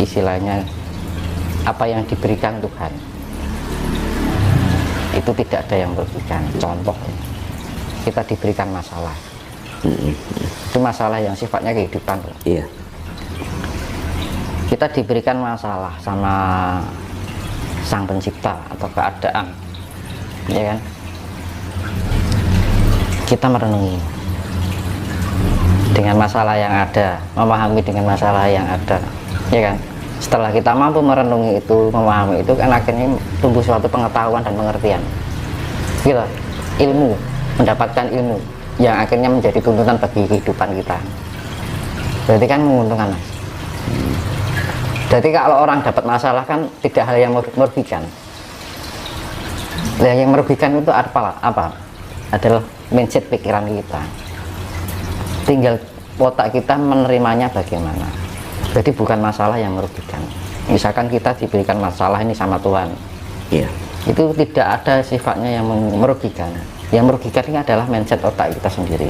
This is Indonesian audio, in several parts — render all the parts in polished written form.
Istilahnya apa yang diberikan Tuhan itu tidak ada yang merugikan. Contoh, kita diberikan masalah, itu masalah yang sifatnya kehidupan. Iya. Kita diberikan masalah sama Sang Pencipta atau keadaan, ya kan? Kita merenungi dengan masalah yang ada, memahami dengan masalah yang ada, ya kan? Setelah kita mampu merenungi itu, memahami itu, kan akhirnya tumbuh suatu pengetahuan dan pengertian. Gitu, ilmu, mendapatkan ilmu yang akhirnya menjadi tuntunan bagi kehidupan kita. Berarti kan menguntungkan, Mas. Jadi kalau orang dapat masalah kan tidak hal yang merugikan. Nah, yang merugikan itu apa? Adalah mindset pikiran kita. Tinggal otak kita menerimanya bagaimana. Jadi bukan masalah yang merugikan. Misalkan kita diberikan masalah ini sama Tuhan, Iya. itu tidak ada sifatnya yang merugikan. Yang merugikan ini adalah mindset otak kita sendiri.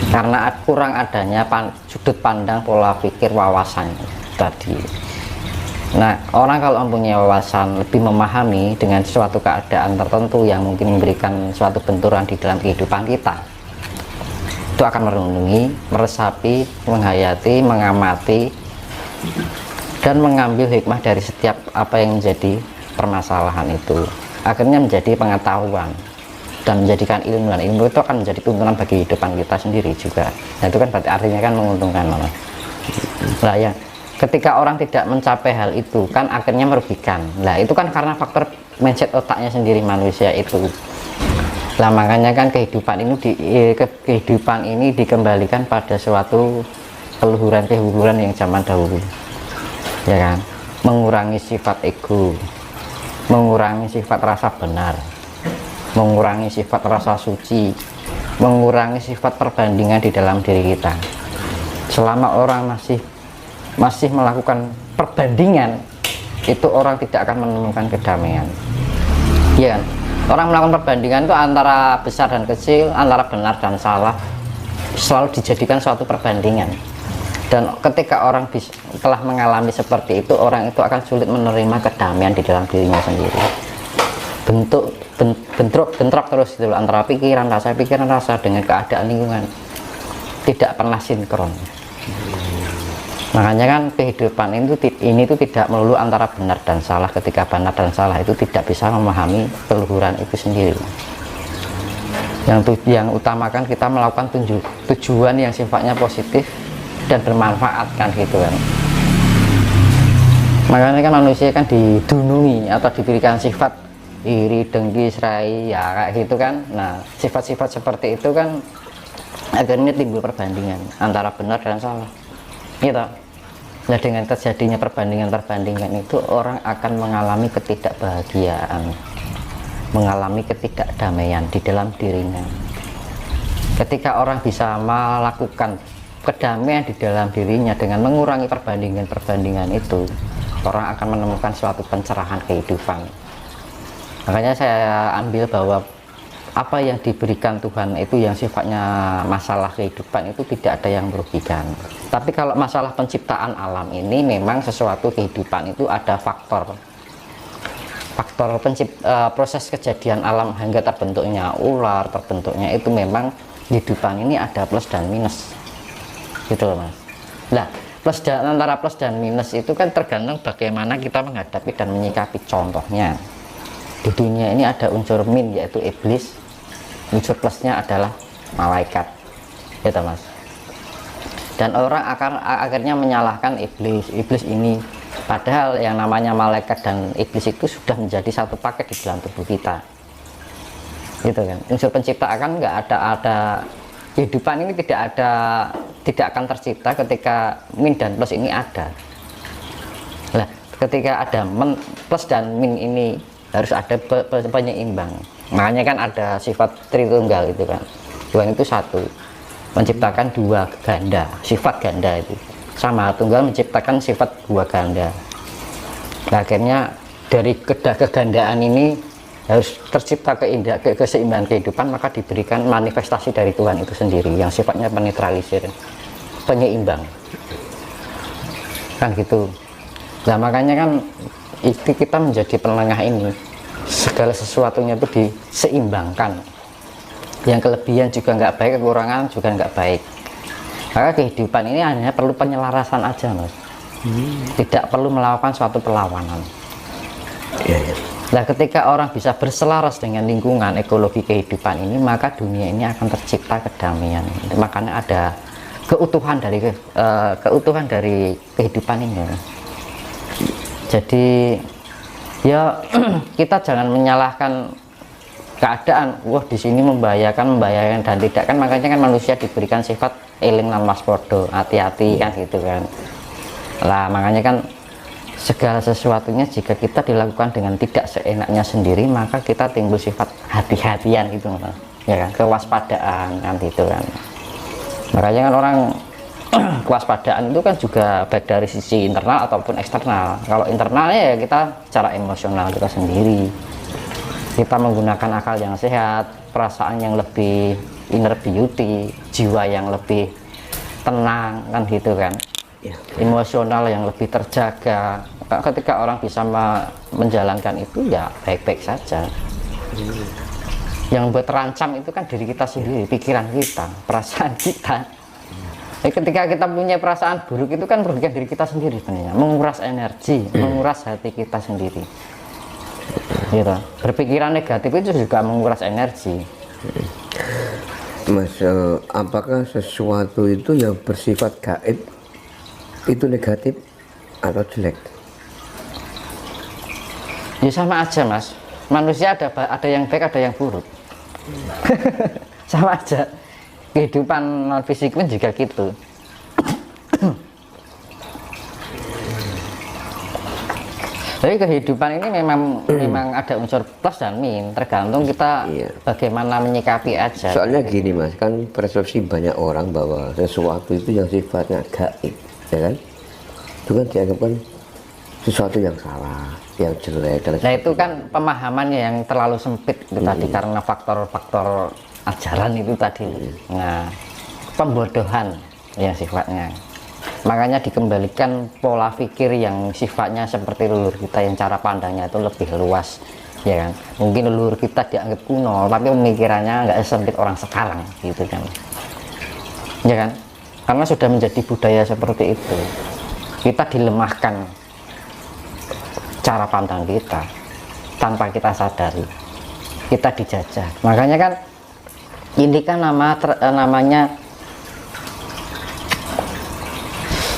Karena kurang adanya sudut pandang, pola pikir, wawasan tadi. Nah, orang kalau mempunyai wawasan, lebih memahami dengan suatu keadaan tertentu yang mungkin memberikan suatu benturan di dalam kehidupan kita, itu akan merenungi, meresapi, menghayati, mengamati, dan mengambil hikmah dari setiap apa yang menjadi permasalahan itu. Akhirnya menjadi pengetahuan dan menjadikan ilmu, dan ilmu itu akan menjadi tuntunan bagi kehidupan kita sendiri juga. Nah, itu kan berarti artinya kan menguntungkan, Mas. Nah, ya, ketika orang tidak mencapai hal itu kan akhirnya merugikan. Nah, itu kan karena faktor mindset otaknya sendiri manusia itu. Nah, makanya kan kehidupan ini dikembalikan pada suatu keluhuran yang zaman dahulu, ya kan? Mengurangi sifat ego, mengurangi sifat rasa benar, mengurangi sifat rasa suci, mengurangi sifat perbandingan di dalam diri kita. Selama orang masih melakukan perbandingan, itu orang tidak akan menemukan kedamaian, ya kan? Orang melakukan perbandingan itu antara besar dan kecil, antara benar dan salah, selalu dijadikan suatu perbandingan. Dan ketika orang telah mengalami seperti itu, orang itu akan sulit menerima kedamaian di dalam dirinya sendiri. Bentrok terus itu antara pikiran rasa dengan keadaan lingkungan, tidak pernah sinkron. Makanya kan kehidupan ini tuh tidak melulu antara benar dan salah. Ketika benar dan salah itu tidak bisa memahami keluhuran itu sendiri. Yang utamakan kita melakukan tujuan yang sifatnya positif dan bermanfaat kan, gitu kan. Makanya kan manusia kan didunungi atau diberikan sifat iri, dengki, serai, ya kayak gitu kan. Nah, sifat-sifat seperti itu kan akhirnya timbul perbandingan antara benar dan salah, gitu. Nah, dengan terjadinya perbandingan itu, orang akan mengalami ketidakbahagiaan, mengalami ketidakdamaian di dalam dirinya. Ketika orang bisa melakukan kedamaian di dalam dirinya dengan mengurangi perbandingan itu, orang akan menemukan suatu pencerahan kehidupan. Makanya saya ambil bahwa apa yang diberikan Tuhan itu yang sifatnya masalah kehidupan itu tidak ada yang merugikan. Tapi kalau masalah penciptaan alam ini memang sesuatu kehidupan itu ada proses kejadian alam hingga terbentuknya ular, terbentuknya itu memang kehidupan ini ada plus dan minus, gitu loh, Mas. Nah, antara plus dan minus itu kan tergantung bagaimana kita menghadapi dan menyikapi. Contohnya di dunia ini ada unsur min, yaitu iblis. Unsur plusnya adalah malaikat, gitu, Mas. Dan orang akhirnya menyalahkan iblis ini, padahal yang namanya malaikat dan iblis itu sudah menjadi satu paket di dalam tubuh kita, gitu kan. Unsur penciptaan nggak ada kehidupan ini tidak akan tercipta ketika min dan plus ini ada. Nah, ketika ada plus dan min ini harus ada penyeimbang. Makanya kan ada sifat Tritunggal itu kan. Tuhan itu satu, menciptakan dua ganda, sifat ganda itu. Sama Tunggal menciptakan sifat dua ganda. Nah, akhirnya dari kegandaan ini harus tercipta keseimbangan kehidupan, maka diberikan manifestasi dari Tuhan itu sendiri yang sifatnya penetralisir, penyeimbang, kan gitu. Nah makanya kan itu kita menjadi penengah ini, segala sesuatunya itu diseimbangkan, yang kelebihan juga nggak baik, kekurangan juga nggak baik. Maka kehidupan ini hanya perlu penyelarasan aja Mas, tidak perlu melakukan suatu perlawanan. Nah ketika orang bisa berselaras dengan lingkungan ekologi kehidupan ini, maka dunia ini akan tercipta kedamaian. Makanya ada keutuhan dari kehidupan ini. Jadi ya kita jangan menyalahkan keadaan, wah di sini membahayakan dan tidak, kan makanya kan manusia diberikan sifat eling lan waspada, hati-hati kan gitu kan. Lah makanya kan segala sesuatunya jika kita dilakukan dengan tidak seenaknya sendiri, maka kita timbul sifat hati-hatian gitu ya kan, kewaspadaan kan gitu kan. Makanya kan orang kewaspadaan itu kan juga baik dari sisi internal ataupun eksternal. Kalau internalnya ya kita secara emosional kita sendiri, kita menggunakan akal yang sehat, perasaan yang lebih inner beauty, jiwa yang lebih tenang kan gitu kan, emosional yang lebih terjaga. Ketika orang bisa menjalankan itu ya baik-baik saja. Yang buat terancam itu kan diri kita sendiri, pikiran kita, perasaan kita. Ketika kita punya perasaan buruk itu kan merugikan diri kita sendiri sebenarnya, menguras energi, menguras hati kita sendiri gitu. Berpikiran negatif itu juga menguras energi. Mas, apakah sesuatu itu yang bersifat gaib itu negatif atau jelek? Ya sama aja Mas, manusia ada yang baik ada yang buruk. Sama aja, kehidupan non fisik pun juga gitu. Jadi kehidupan ini memang ada unsur plus dan min, tergantung kita bagaimana menyikapi aja. Soalnya gini Mas, kan persepsi banyak orang bahwa sesuatu itu yang sifatnya gaib, ya kan? Itu kan dianggapkan sesuatu yang salah, yang jelek. Nah itu kan pemahamannya yang terlalu sempit itu tadi, karena faktor-faktor ajaran itu tadi. Nah pembodohan yang sifatnya, makanya dikembalikan pola pikir yang sifatnya seperti leluhur kita, yang cara pandangnya itu lebih luas, ya kan. Mungkin leluhur kita dianggap kuno, tapi pemikirannya nggak sempit orang sekarang gitu kan, ya kan, karena sudah menjadi budaya seperti itu. Kita dilemahkan cara pandang kita tanpa kita sadari, kita dijajah. Makanya kan ini kan namanya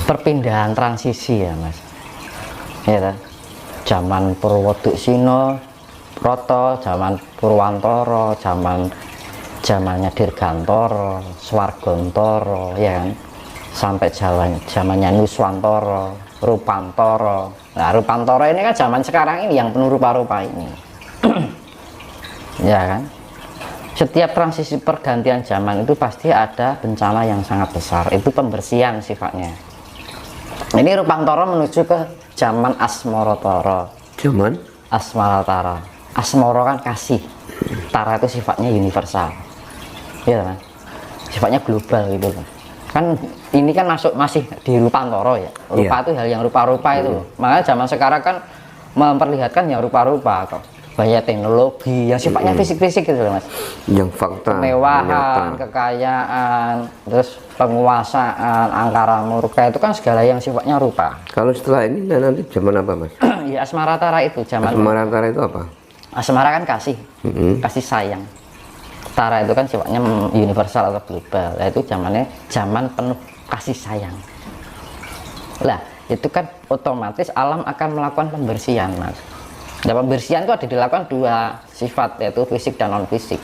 perpindahan transisi ya Mas, ya kan? Zaman Purwoduksina Proto, zaman Purwantara, zamannya Dirgantara, Swargantara, ya kan, sampai zamannya Nuswantara, Rupantara. Nah Rupantara ini kan zaman sekarang ini yang penuh rupa-rupa ini. Ya kan, setiap transisi pergantian zaman itu pasti ada bencana yang sangat besar, itu pembersihan sifatnya. Ini Rupantara menuju ke zaman Asmaratara. Zaman Asmaratara, Asmara kan kasih, Tara itu sifatnya universal, ya kan, sifatnya global gitu kan. Ini kan masih di Rupantara ya. Rupa itu hal yang rupa-rupa itu. Makanya zaman sekarang kan memperlihatkan yang rupa-rupa kok. Banyak teknologi yang sifatnya fisik-fisik gitu loh Mas. Yang fakta, kemewahan, kekayaan, terus penguasaan, angkara murka, itu kan segala yang sifatnya rupa. Kalau setelah ini nanti zaman apa Mas? Ya Asmaratara itu zaman. Asmaratara itu apa? Asmara kan kasih, kasih sayang. Tara itu kan sifatnya universal atau global. Nah, itu zaman penuh kasih sayang. Lah itu kan otomatis alam akan melakukan pembersihan Mas. Nah, pembersihan itu ada dilakukan dua sifat, yaitu fisik dan non fisik.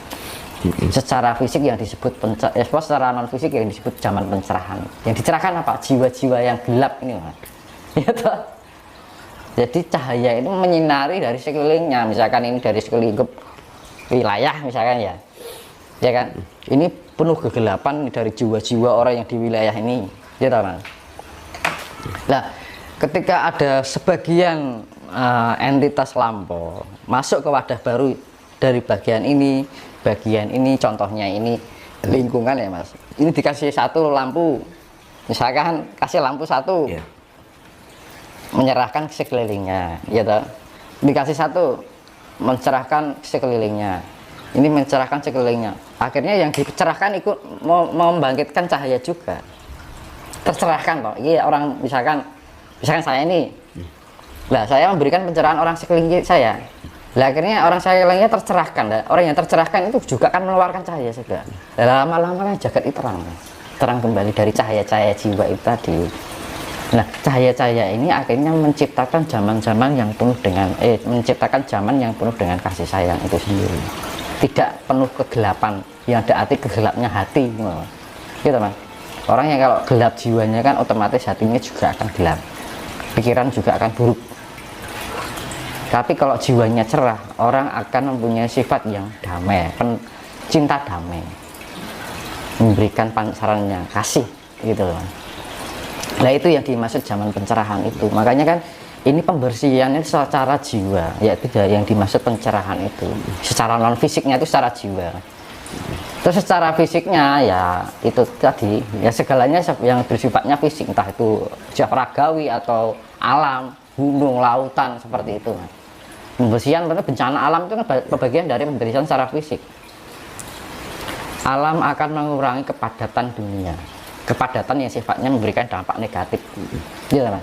Secara fisik yang disebut secara non fisik yang disebut zaman pencerahan. Yang dicerahkan apa? Jiwa-jiwa yang gelap ini Mas. Ya toh? Jadi cahaya itu menyinari dari sekelilingnya, misalkan ini dari sekeliling wilayah misalkan ya kan, ini penuh kegelapan dari jiwa-jiwa orang yang di wilayah ini, ya toh Mas. Nah ketika ada sebagian entitas lampau masuk ke wadah baru dari bagian ini contohnya ini lingkungan ya Mas, ini dikasih satu lampu, misalkan kasih lampu satu, Ya. menyerahkan ke sekelilingnya, ya toh. Dikasih satu, mencerahkan sekelilingnya, ini mencerahkan sekelilingnya, akhirnya yang dicerahkan ikut membangkitkan cahaya juga, tercerahkan toh. Iya, orang misalkan saya ini, lah saya memberikan pencerahan orang sekeliling saya, lah akhirnya orang sekelilingnya tercerahkan, lah orang yang tercerahkan itu juga akan mengeluarkan cahaya juga. Lah lama-lama kan jagat itu terang kembali dari cahaya-cahaya jiwa itu tadi. Nah, cahaya-cahaya ini akhirnya menciptakan zaman-zaman yang penuh dengan menciptakan zaman yang penuh dengan kasih sayang itu sendiri. Tidak penuh kegelapan, yang ada arti kegelapnya hati, gitu Mas. Orang yang kalau gelap jiwanya kan otomatis hatinya juga akan gelap, pikiran juga akan buruk. Tapi kalau jiwanya cerah, orang akan mempunyai sifat yang damai, cinta damai, memberikan pancarannya kasih, gitu loh. Nah itu yang dimaksud zaman pencerahan itu. Makanya kan ini pembersihannya secara jiwa, yaitu yang dimaksud pencerahan itu. Secara non fisiknya itu secara jiwa. Terus secara fisiknya ya itu tadi, ya segalanya yang bersifatnya fisik, entah itu ragawi atau alam, gunung, lautan, seperti itu. Pembersihan, karena bencana alam itu kan bagian dari pembersihan secara fisik. Alam akan mengurangi kepadatan dunia, kepadatan yang sifatnya memberikan dampak negatif, gitu Mas.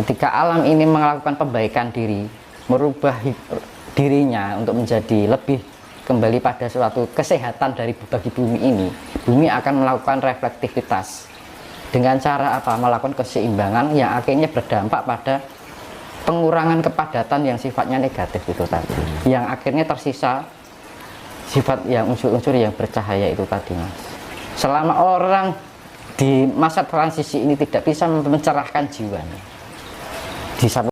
Ketika alam ini melakukan perbaikan diri, merubah dirinya untuk menjadi lebih kembali pada suatu kesehatan bagi bumi ini, bumi akan melakukan reflektivitas dengan cara apa? Melakukan keseimbangan yang akhirnya berdampak pada pengurangan kepadatan yang sifatnya negatif itu tadi, yang akhirnya tersisa sifat yang unsur-unsur yang bercahaya itu tadi Mas. Selama orang di masa transisi ini tidak bisa mencerahkan jiwanya, di satu